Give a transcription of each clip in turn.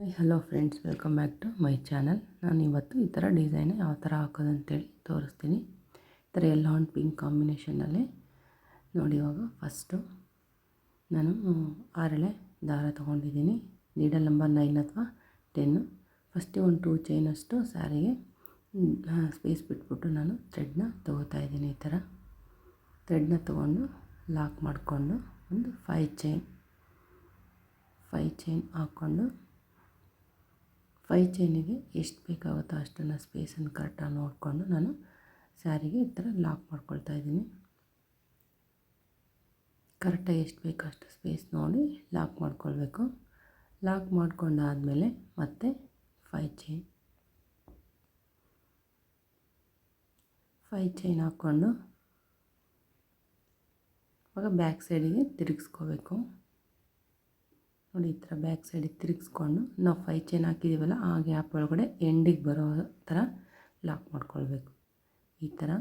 Hello friends, welcome back to my channel. ನಾನು ಇವತ್ತು ಈ ಥರ ಡಿಸೈನ್ ಯಾವ ಥರ ಹಾಕೋದಂತೇಳಿ ತೋರಿಸ್ತೀನಿ. ಈ ಥರ ಎಲ್ಲ ಒಂದು ಪಿಂಕ್ ಕಾಂಬಿನೇಷನಲ್ಲಿ ನೋಡಿ. ಇವಾಗ ಫಸ್ಟು ನಾನು 6 ಎಳೆ ದಾರ ತೊಗೊಂಡಿದ್ದೀನಿ. ನೀಡಲ್ ನಂಬರ್ 9 ಅಥವಾ 10. ಫಸ್ಟು ಒಂದು 2 ಚೈನಷ್ಟು ಸ್ಯಾರಿಗೆ ಸ್ಪೇಸ್ ಬಿಟ್ಬಿಟ್ಟು ನಾನು ಥ್ರೆಡ್ನ ತೊಗೋತಾಯಿದ್ದೀನಿ. ಈ ಥರ ಥ್ರೆಡ್ನ ತೊಗೊಂಡು ಲಾಕ್ ಮಾಡಿಕೊಂಡು ಒಂದು 5 ಚೈನ್ ಹಾಕ್ಕೊಂಡು 5 ಚೈನಿಗೆ ಎಷ್ಟು ಬೇಕಾಗುತ್ತೋ ಅಷ್ಟನ್ನು ಸ್ಪೇಸನ್ನು ಕರೆಕ್ಟಾಗಿ ನೋಡಿಕೊಂಡು ನಾನು ಸ್ಯಾರಿಗೆ ಈ ಥರ ಲಾಕ್ ಮಾಡ್ಕೊಳ್ತಾ ಇದ್ದೀನಿ. ಕರೆಕ್ಟಾಗಿ ಎಷ್ಟು ಬೇಕೋ ಅಷ್ಟು ಸ್ಪೇಸ್ ನೋಡಿ ಲಾಕ್ ಮಾಡ್ಕೊಳ್ಬೇಕು. ಲಾಕ್ ಮಾಡ್ಕೊಂಡಾದಮೇಲೆ ಮತ್ತೆ 5 ಚೈನ್ ಹಾಕ್ಕೊಂಡು ಇವಾಗ ಬ್ಯಾಕ್ ಸೈಡಿಗೆ ತಿರುಗಿಸ್ಕೋಬೇಕು. ನೋಡಿ, ಈ ಥರ ಬ್ಯಾಕ್ ಸೈಡಿಗೆ ತಿರುಗಿಸ್ಕೊಂಡು ನಾವು 5 ಚೈನ್ ಹಾಕಿದ್ದೀವಲ್ಲ, ಆ ಗ್ಯಾಪ್ ಒಳಗಡೆ ಎಂಡಿಗೆ ಬರೋ ಥರ ಲಾಕ್ ಮಾಡ್ಕೊಳ್ಬೇಕು. ಈ ಥರ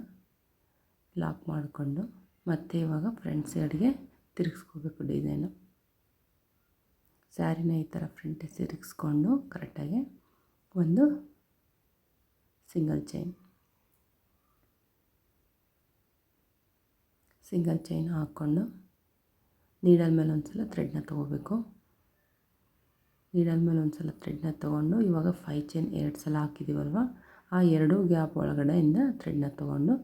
ಲಾಕ್ ಮಾಡಿಕೊಂಡು ಮತ್ತೆ ಇವಾಗ ಫ್ರಂಟ್ ಸೈಡ್ಗೆ ತಿರುಗಿಸ್ಕೋಬೇಕು. ಡಿಸೈನು ಸ್ಯಾರಿನ ಈ ಥರ ಫ್ರಂಟಿಗೆ ತಿರುಗಿಸ್ಕೊಂಡು ಕರೆಕ್ಟಾಗಿ ಒಂದು ಸಿಂಗಲ್ ಚೈನ್ ಹಾಕ್ಕೊಂಡು ನೀಡಲ್ ಮೇಲೆ ಒಂದು ಸಲ ಥ್ರೆಡ್ನ ತೊಗೋಬೇಕು. ನೀಡಲ್ ಮೇಲೆ ಒಂದು ಸಲ ಥ್ರೆಡ್ನ ತೊಗೊಂಡು ಇವಾಗ 5 ಚೈನ್ 2 ಸಲ ಹಾಕಿದ್ದೀವಲ್ವ, ಆ 2 ಗ್ಯಾಪ್ ಒಳಗಡೆಯಿಂದ ಥ್ರೆಡ್ನ ತೊಗೊಂಡು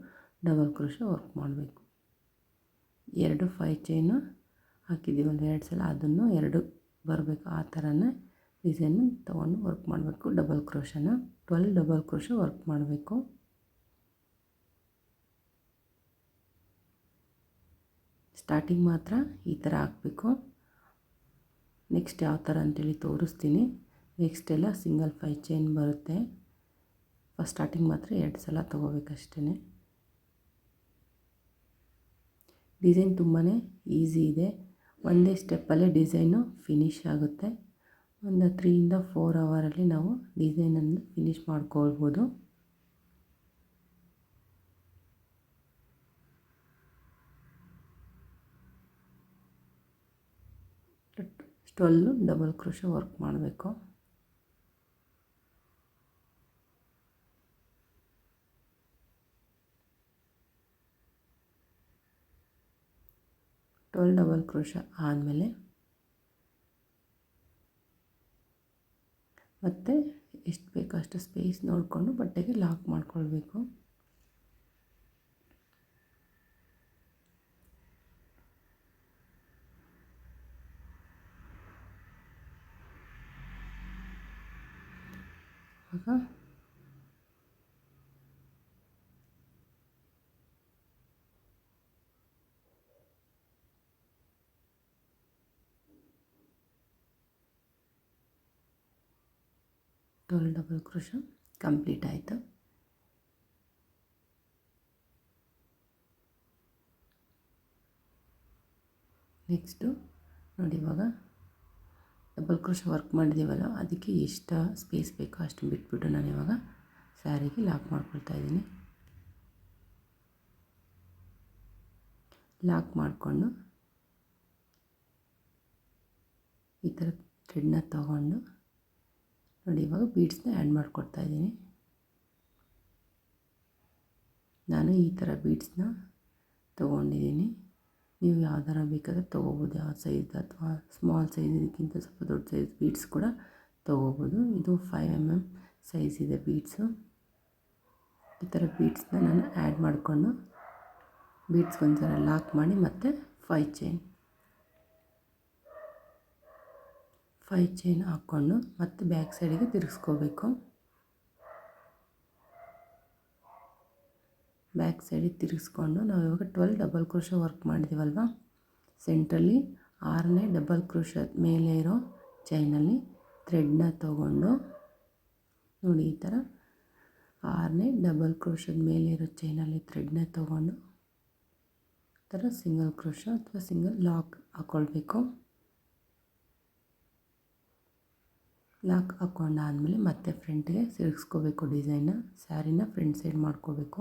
ಡಬಲ್ ಕ್ರೋಶೆ ವರ್ಕ್ ಮಾಡಬೇಕು. 5 ಚೈನು ಹಾಕಿದ್ದೀವಲ್ವ 2 ಸಲ, ಅದನ್ನು 2 ಬರಬೇಕು. ಆ ಥರನೇ ಡಿಸೈನು ತೊಗೊಂಡು ವರ್ಕ್ ಮಾಡಬೇಕು. ಡಬಲ್ ಕ್ರೋಶನ 12 ಡಬಲ್ ಕ್ರೋಶೆ ವರ್ಕ್ ಮಾಡಬೇಕು. ಸ್ಟಾರ್ಟಿಂಗ್ ಮಾತ್ರ ಈ ಥರ ಹಾಕಬೇಕು. ನೆಕ್ಸ್ಟ್ ಯಾವ ಥರ ಅಂತೇಳಿ ತೋರಿಸ್ತೀನಿ. ನೆಕ್ಸ್ಟ್ ಎಲ್ಲ ಸಿಂಗಲ್ 5 ಚೈನ್ ಬರುತ್ತೆ. ಫಸ್ಟ್ ಸ್ಟಾರ್ಟಿಂಗ್ ಮಾತ್ರ 2 ಸಲ ತೊಗೋಬೇಕಷ್ಟೇ. ಡಿಸೈನ್ ತುಂಬಾ ಈಸಿ ಇದೆ. ಒಂದೇ ಸ್ಟೆಪ್ಪಲ್ಲೇ ಡಿಸೈನು ಫಿನಿಶ್ ಆಗುತ್ತೆ. ಒಂದು 3 ಇಂದ 4 ಅವರಲ್ಲಿ ನಾವು ಡಿಸೈನನ್ನು ಫಿನಿಶ್ ಮಾಡ್ಕೊಳ್ಬೋದು. ಟ್ವೆಲ್ಲು ಡಬಲ್ ಕ್ರೋಶೆ ವರ್ಕ್ ಮಾಡಬೇಕು. ಡಬಲ್ ಕ್ರೋಶೆ ಆದಮೇಲೆ ಮತ್ತೆ ಎಷ್ಟು ಬೇಕೋ ಅಷ್ಟು ಸ್ಪೇಸ್ ನೋಡಿಕೊಂಡು ಬಟ್ಟೆಗೆ ಲಾಕ್ ಮಾಡ್ಕೊಳ್ಬೇಕು. ಆಗ ಡಬಲ್ ಕ್ರೋಶೆ ಕಂಪ್ಲೀಟ್ ಆಯಿತು. ನೆಕ್ಸ್ಟು ನೋಡಿ, ಇವಾಗ ಡಬಲ್ ಕ್ರೋಶೆ ವರ್ಕ್ ಮಾಡಿದ್ದೀವಲ್ಲ, ಅದಕ್ಕೆ ಎಷ್ಟು ಸ್ಪೇಸ್ ಬೇಕೋ ಅಷ್ಟು ಬಿಟ್ಬಿಟ್ಟು ನಾನು ಇವಾಗ ಸ್ಯಾರಿಗೆ ಲಾಕ್ ಮಾಡ್ಕೊಳ್ತಾ ಇದ್ದೀನಿ. ಲಾಕ್ ಮಾಡಿಕೊಂಡು ಈ ಥರ ಥ್ರೆಡ್ನ ತಗೊಂಡು ನೋಡಿ, ಇವಾಗ ಬೀಡ್ಸ್ನ ಆ್ಯಡ್ ಮಾಡ್ಕೊಡ್ತಾ ಇದ್ದೀನಿ. ನಾನು ಈ ಥರ ಬೀಡ್ಸ್ನ ತೊಗೊಂಡಿದ್ದೀನಿ. ನೀವು ಯಾವ ಥರ ಬೇಕಾದರೆ ತೊಗೋಬೋದು. ಯಾವ ಸೈಜ್ ಅಥವಾ ಸ್ಮಾಲ್ ಸೈಜ್, ಇದಕ್ಕಿಂತ ಸ್ವಲ್ಪ ದೊಡ್ಡ ಸೈಜ್ ಬೀಡ್ಸ್ ಕೂಡ ತೊಗೋಬೋದು. ಇದು 5 mm ಸೈಜ್ ಇದೆ ಬೀಡ್ಸು. ಈ ಥರ ಬೀಡ್ಸ್ನ ನಾನು ಆ್ಯಡ್ ಮಾಡಿಕೊಂಡು ಬೀಡ್ಸ್ಗೊಂದ್ಸಲ ಲಾಕ್ ಮಾಡಿ ಮತ್ತೆ 5 ಚೈನ್ ಹಾಕ್ಕೊಂಡು ಮತ್ತೆ ಬ್ಯಾಕ್ ಸೈಡಿಗೆ ತಿರುಗಿಸ್ಕೋಬೇಕು. ಬ್ಯಾಕ್ ಸೈಡಿಗೆ ತಿರುಗಿಸ್ಕೊಂಡು ನಾವು ಇವಾಗ 12 ಡಬಲ್ ಕ್ರೋಶೆ ವರ್ಕ್ ಮಾಡಿದ್ದೀವಲ್ವ, ಸೆಂಟ್ರಲ್ಲಿ 6ನೇ ಡಬಲ್ ಕ್ರೋಶೆ ಮೇಲೆ ಇರೋ ಚೈನಲ್ಲಿ ಥ್ರೆಡ್ನ ತೊಗೊಂಡು ನೋಡಿ, ಈ ಥರ 6ನೇ ಡಬಲ್ ಕ್ರೋಶದ ಮೇಲೆ ಇರೋ ಚೈನಲ್ಲಿ ಥ್ರೆಡ್ನ ತೊಗೊಂಡು ಈ ಥರ ಸಿಂಗಲ್ ಕ್ರೋಶೆ ಅಥವಾ ಸಿಂಗಲ್ ಲಾಕ್ ಹಾಕ್ಕೊಳ್ಬೇಕು. ಲಾಕ್ ಹಾಕ್ಕೊಂಡಾದಮೇಲೆ ಮತ್ತೆ ಫ್ರಂಟ್ಗೆ ತಿರುಗಿಸ್ಕೋಬೇಕು. ಡಿಸೈನ್ನ ಸ್ಯಾರಿನ ಫ್ರಂಟ್ ಸೈಡ್ ಮಾಡ್ಕೋಬೇಕು.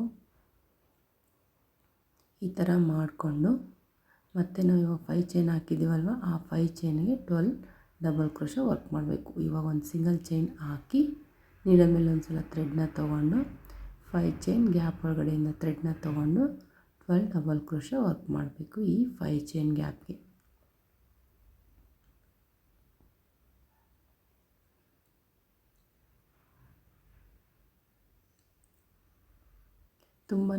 ಈ ಥರ ಮಾಡಿಕೊಂಡು ಮತ್ತೆ ನಾವು ಇವಾಗ 5 ಚೈನ್ ಹಾಕಿದ್ದೀವಲ್ವ, ಆ 5 ಚೈನ್ಗೆ 12 ಡಬಲ್ ಕ್ರೋಶ ವರ್ಕ್ ಮಾಡಬೇಕು. ಇವಾಗ ಒಂದು ಸಿಂಗಲ್ ಚೈನ್ ಹಾಕಿ ನೀಡಲ್ ಮೇಲೆ ಒಂದು ಸಲ ಥ್ರೆಡ್ನ ತೊಗೊಂಡು 5 ಚೈನ್ ಗ್ಯಾಪ್ ಒಳಗಡೆಯಿಂದ ಥ್ರೆಡ್ನ ತೊಗೊಂಡು 12 ಡಬಲ್ ಕ್ರೋಶ ವರ್ಕ್ ಮಾಡಬೇಕು ಈ 5 ಚೈನ್ ಗ್ಯಾಪ್ಗೆ. ತುಂಬಾ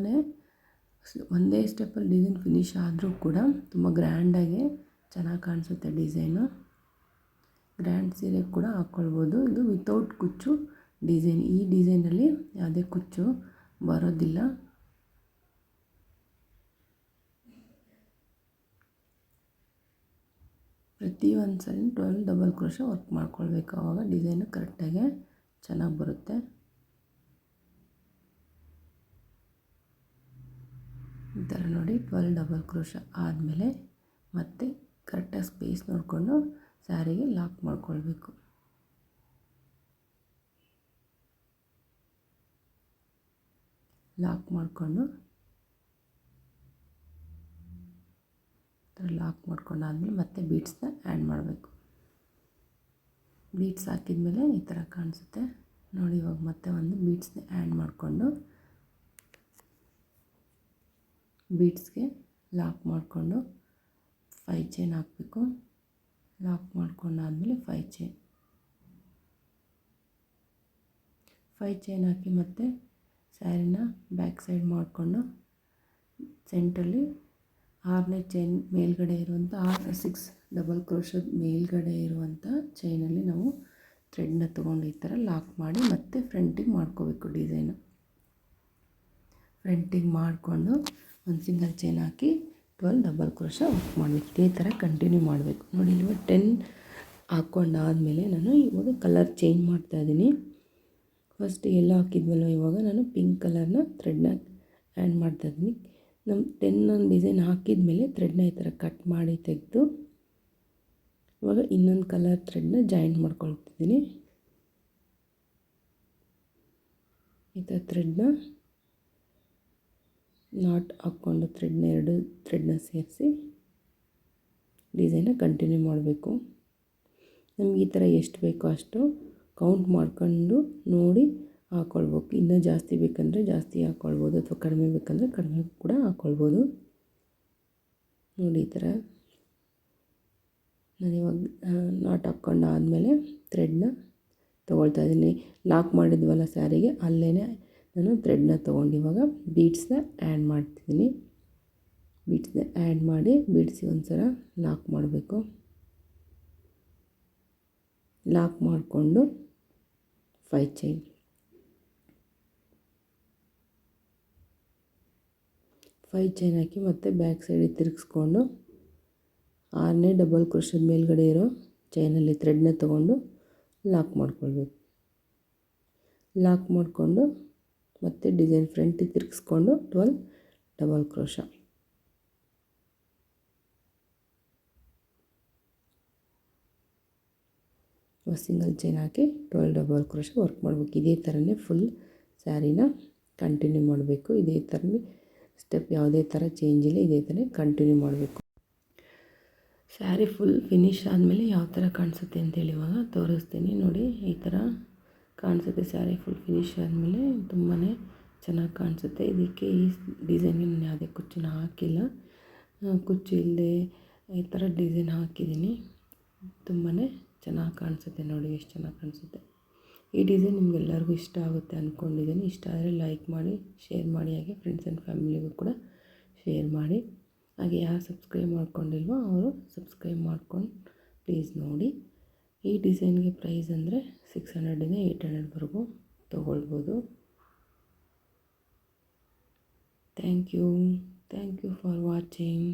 ಒಂದೇ ಸ್ಟೆಪ್ಪಲ್ಲಿ ಡಿಸೈನ್ ಫಿನಿಶ್ ಆದರೂ ಕೂಡ ತುಂಬ ಗ್ರ್ಯಾಂಡಾಗಿ ಚೆನ್ನಾಗಿ ಕಾಣಿಸುತ್ತೆ ಡಿಸೈನು. ಗ್ರ್ಯಾಂಡ್ ಸೀರೆ ಕೂಡ ಹಾಕ್ಕೊಳ್ಬೋದು. ಇದು ವಿತೌಟ್ ಕುಚ್ಚು ಡಿಸೈನ್. ಈ ಡಿಸೈನಲ್ಲಿ ಯಾವುದೇ ಕುಚ್ಚು ಬರೋದಿಲ್ಲ. ಪ್ರತಿ ಒಂದು ಸಲ 12 ಡಬಲ್ ಕ್ರೋಶ ವರ್ಕ್ ಮಾಡ್ಕೊಳ್ಬೇಕು. ಆವಾಗ ಡಿಸೈನು ಕರೆಕ್ಟಾಗಿ ಚೆನ್ನಾಗಿ ಬರುತ್ತೆ. ಈ ಥರ ನೋಡಿ 12 ಡಬಲ್ ಕ್ರೋಶ ಆದಮೇಲೆ ಮತ್ತೆ ಕರೆಕ್ಟಾಗಿ ಸ್ಪೇಸ್ ನೋಡಿಕೊಂಡು ಸ್ಯಾರಿಗೆ ಲಾಕ್ ಮಾಡ್ಕೊಳ್ಬೇಕು. ಲಾಕ್ ಮಾಡಿಕೊಂಡು ಲಾಕ್ ಮಾಡ್ಕೊಂಡಾದ್ಮೇಲೆ ಮತ್ತೆ ಬೀಡ್ಸ್ನ ಆ್ಯಡ್ ಮಾಡಬೇಕು. ಬೀಡ್ಸ್ ಹಾಕಿದ್ಮೇಲೆ ಈ ಥರ ಕಾಣಿಸುತ್ತೆ ನೋಡಿ. ಇವಾಗ ಮತ್ತೆ ಒಂದು ಬೀಡ್ಸ್ನ ಆ್ಯಡ್ ಮಾಡಿಕೊಂಡು ಬೀಡ್ಸ್ಗೆ ಲಾಕ್ ಮಾಡಿಕೊಂಡು 5 ಚೈನ್ ಹಾಕಬೇಕು. ಲಾಕ್ ಮಾಡ್ಕೊಂಡಾದ್ಮೇಲೆ 5 ಚೈನ್ ಹಾಕಿ ಮತ್ತೆ ಸ್ಯಾರಿನ ಬ್ಯಾಕ್ ಸೈಡ್ ಮಾಡಿಕೊಂಡು ಸೆಂಟ್ರಲ್ಲಿ 6ನೇ ಚೈನ್ ಮೇಲ್ಗಡೆ ಇರುವಂಥ 6 ಡಬಲ್ ಕ್ರೋಶದ ಮೇಲ್ಗಡೆ ಇರುವಂಥ ಚೈನಲ್ಲಿ ನಾವು ಥ್ರೆಡ್ನ ತೊಗೊಂಡು ಈ ಥರ ಲಾಕ್ ಮಾಡಿ ಮತ್ತೆ ಫ್ರಂಟಿಗೆ ಮಾಡ್ಕೋಬೇಕು. ಡಿಸೈನು ಫ್ರಂಟಿಗೆ ಮಾಡಿಕೊಂಡು ಒಂದು ಸಿಂಗಲ್ ಚೈನ್ ಹಾಕಿ 12 ಡಬಲ್ ಕ್ರೋಶ ವರ್ಕ್ ಮಾಡಬೇಕು. ಇದೇ ಥರ ಕಂಟಿನ್ಯೂ ಮಾಡಬೇಕು. ನೋಡಿ ಇವಾಗ 10 ಹಾಕ್ಕೊಂಡಾದಮೇಲೆ ನಾನು ಇವಾಗ ಕಲರ್ ಚೇಂಜ್ ಮಾಡ್ತಾಯಿದ್ದೀನಿ. ಫಸ್ಟ್ ಎಲ್ಲೋ ಹಾಕಿದ್ವಲ್ಲ, ಇವಾಗ ನಾನು ಪಿಂಕ್ ಕಲರ್ನ ಥ್ರೆಡ್ನ ಆ್ಯಡ್ ಮಾಡ್ತಾಯಿದ್ದೀನಿ. ನಮ್ಮ 10 ಡಿಸೈನ್ ಹಾಕಿದ ಮೇಲೆ ಥ್ರೆಡ್ನ ಈ ಥರ ಕಟ್ ಮಾಡಿ ತೆಗೆದು ಇವಾಗ ಇನ್ನೊಂದು ಕಲರ್ ಥ್ರೆಡ್ನ ಜಾಯಿಂಟ್ ಮಾಡ್ಕೊಳ್ತಿದ್ದೀನಿ. ಈ ಥರ ಥ್ರೆಡ್ನ ನಾಟ್ ಹಾಕ್ಕೊಂಡು ಎರಡು ಥ್ರೆಡ್ನ ಸೇರಿಸಿ ಡಿಸೈನ ಕಂಟಿನ್ಯೂ ಮಾಡಬೇಕು. ನಮ್ಗೆ ಈ ಥರ ಎಷ್ಟು ಬೇಕೋ ಅಷ್ಟು ಕೌಂಟ್ ಮಾಡ್ಕೊಂಡು ನೋಡಿ ಹಾಕ್ಕೊಳ್ಬೇಕು. ಇನ್ನೂ ಜಾಸ್ತಿ ಬೇಕಂದರೆ ಜಾಸ್ತಿ ಹಾಕ್ಕೊಳ್ಬೋದು ಅಥವಾ ಕಡಿಮೆ ಬೇಕಂದರೆ ಕಡಿಮೆ ಕೂಡ ಹಾಕ್ಕೊಳ್ಬೋದು. ನೋಡಿ ಈ ಥರ ನಾನಿವಾಗ ನಾಟ್ ಹಾಕ್ಕೊಂಡಾದಮೇಲೆ ಥ್ರೆಡ್ನ ತೊಗೊಳ್ತಾ ಇದ್ದೀನಿ. ಲಾಕ್ ಮಾಡಿದ್ವಲ್ಲ ಸ್ಯಾರಿಗೆ, ಅಲ್ಲೇ ನಾನು ಥ್ರೆಡ್ನ ತೊಗೊಂಡು ಇವಾಗ ಬೀಡ್ಸ್ನ ಆ್ಯಡ್ ಮಾಡ್ತಿದ್ದೀನಿ. ಬೀಡ್ಸ್ನ ಆ್ಯಡ್ ಮಾಡಿ ಬೀಡ್ಸಿಗೆ ಒಂದು ಸಲ ಲಾಕ್ ಮಾಡಬೇಕು. ಲಾಕ್ ಮಾಡಿಕೊಂಡು 5 ಚೈನ್ ಹಾಕಿ ಮತ್ತೆ ಬ್ಯಾಕ್ ಸೈಡಿಗೆ ತಿರುಗಿಸ್ಕೊಂಡು 6ನೇ ಡಬಲ್ ಕ್ರೋಶದ ಮೇಲ್ಗಡೆ ಇರೋ ಚೈನಲ್ಲಿ ಥ್ರೆಡ್ನ ತೊಗೊಂಡು ಲಾಕ್ ಮಾಡ್ಕೊಳ್ಬೇಕು. ಲಾಕ್ ಮಾಡಿಕೊಂಡು ಮತ್ತೆ ಡಿಸೈನ್ ಫ್ರಂಟಿಗೆ ತಿರುಗಿಸ್ಕೊಂಡು 12 ಡಬಲ್ ಕ್ರೋಶ. ಸಿಂಗಲ್ ಚೈನ್ ಹಾಕಿ 12 ಡಬಲ್ ಕ್ರೋಶ ವರ್ಕ್ ಮಾಡಬೇಕು. ಇದೇ ಥರನೇ ಫುಲ್ ಸ್ಯಾರಿನ ಕಂಟಿನ್ಯೂ ಮಾಡಬೇಕು. ಇದೇ ಥರನೇ ಸ್ಟೆಪ್ ಯಾವುದೇ ಥರ ಚೇಂಜ್ ಇಲ್ಲ, ಇದೇ ಥರ ಕಂಟಿನ್ಯೂ ಮಾಡಬೇಕು. ಸ್ಯಾರಿ ಫುಲ್ ಫಿನಿಶ್ ಆದಮೇಲೆ ಯಾವ ಥರ ಕಾಣಿಸುತ್ತೆ ಅಂತೇಳಿ ಇವಾಗ ತೋರಿಸ್ತೀನಿ. ನೋಡಿ ಈ ಥರ ಕಾಣಿಸುತ್ತೆ. ಸ್ಯಾರಿ ಫುಲ್ ಫಿನಿಶ್ ಆದಮೇಲೆ ತುಂಬಾ ಚೆನ್ನಾಗಿ ಕಾಣಿಸುತ್ತೆ. ಇದಕ್ಕೆ ಈ ಡಿಸೈನ್ಗೆ ನಾನು ಯಾವುದೇ ಕುಚ್ಚನ್ನ ಹಾಕಿಲ್ಲ. ಕುಚ್ಚು ಇಲ್ಲದೆ ಈ ಥರ ಡಿಸೈನ್ ಹಾಕಿದ್ದೀನಿ. ತುಂಬಾ ಚೆನ್ನಾಗಿ ಕಾಣಿಸುತ್ತೆ. ನೋಡಿ ಎಷ್ಟು ಚೆನ್ನಾಗಿ ಕಾಣಿಸುತ್ತೆ. ಈ ಡಿಸೈನ್ ನಿಮಗೆಲ್ಲರಿಗೂ ಇಷ್ಟ ಆಗುತ್ತೆ ಅಂದ್ಕೊಂಡಿದ್ದೀನಿ. ಇಷ್ಟ ಆದರೆ ಲೈಕ್ ಮಾಡಿ, ಶೇರ್ ಮಾಡಿ, ಹಾಗೆ ಫ್ರೆಂಡ್ಸ್ ಆ್ಯಂಡ್ ಫ್ಯಾಮಿಲಿಗೂ ಕೂಡ ಶೇರ್ ಮಾಡಿ. ಹಾಗೆ ಯಾರು ಸಬ್ಸ್ಕ್ರೈಬ್ ಮಾಡ್ಕೊಂಡಿಲ್ವೋ ಅವರು ಸಬ್ಸ್ಕ್ರೈಬ್ ಮಾಡ್ಕೊಂಡು ಪ್ಲೀಸ್ ನೋಡಿ. ಈ ಡಿಸೈನ್ಗೆ ಪ್ರೈಸ್ ಅಂದರೆ 600ಇಂದ 800ವರೆಗೂ ತೊಗೊಳ್ಬೋದು. Thank you for watching.